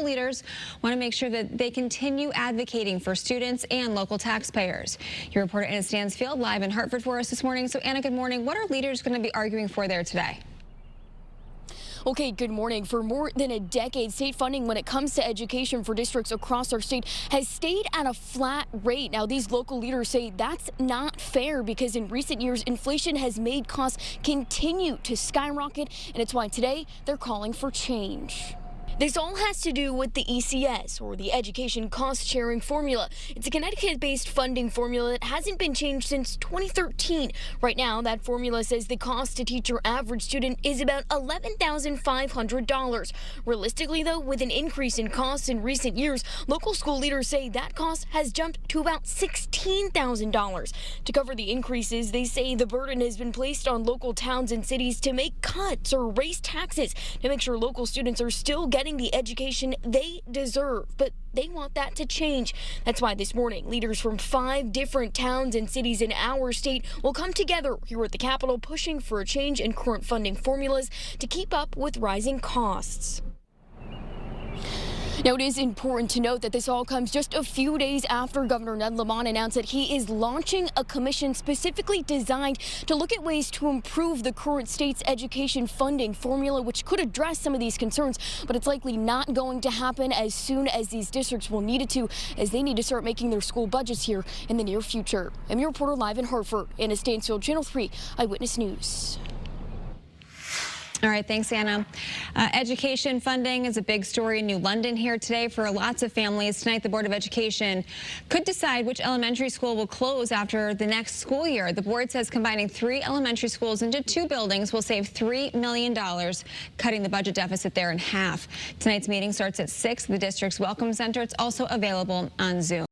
Leaders want to make sure that they continue advocating for students and local taxpayers. Your reporter Anna Stansfield live in Hartford for us this morning. So Anna, good morning. What are leaders going to be arguing for there today? Okay, good morning. For more than a decade, state funding when it comes to education for districts across our state has stayed at a flat rate. Now, these local leaders say that's not fair because in recent years, inflation has made costs continue to skyrocket, and it's why today they're calling for change. This all has to do with the ECS, or the Education Cost Sharing Formula. It's a Connecticut-based funding formula that hasn't been changed since 2013. Right now, that formula says the cost to teach your average student is about $11,500. Realistically, though, with an increase in costs in recent years, local school leaders say that cost has jumped to about $16,000. To cover the increases, they say the burden has been placed on local towns and cities to make cuts or raise taxes to make sure local students are still getting the education they deserve, but they want that to change. That's why this morning, leaders from 5 different towns and cities in our state will come together here at the Capitol, pushing for a change in current funding formulas to keep up with rising costs. Now, it is important to note that this all comes just a few days after Governor Ned Lamont announced that he is launching a commission specifically designed to look at ways to improve the current state's education funding formula, which could address some of these concerns. But it's likely not going to happen as soon as these districts will need it to, as they need to start making their school budgets here in the near future. I'm your reporter live in Hartford, Anna Stansfield, Channel 3 Eyewitness News. All right, thanks, Anna. Education funding is a big story in New London here today for lots of families. Tonight, the Board of Education could decide which elementary school will close after the next school year. The board says combining 3 elementary schools into 2 buildings will save $3 million, cutting the budget deficit there in half. Tonight's meeting starts at 6 at the district's Welcome Center. It's also available on Zoom.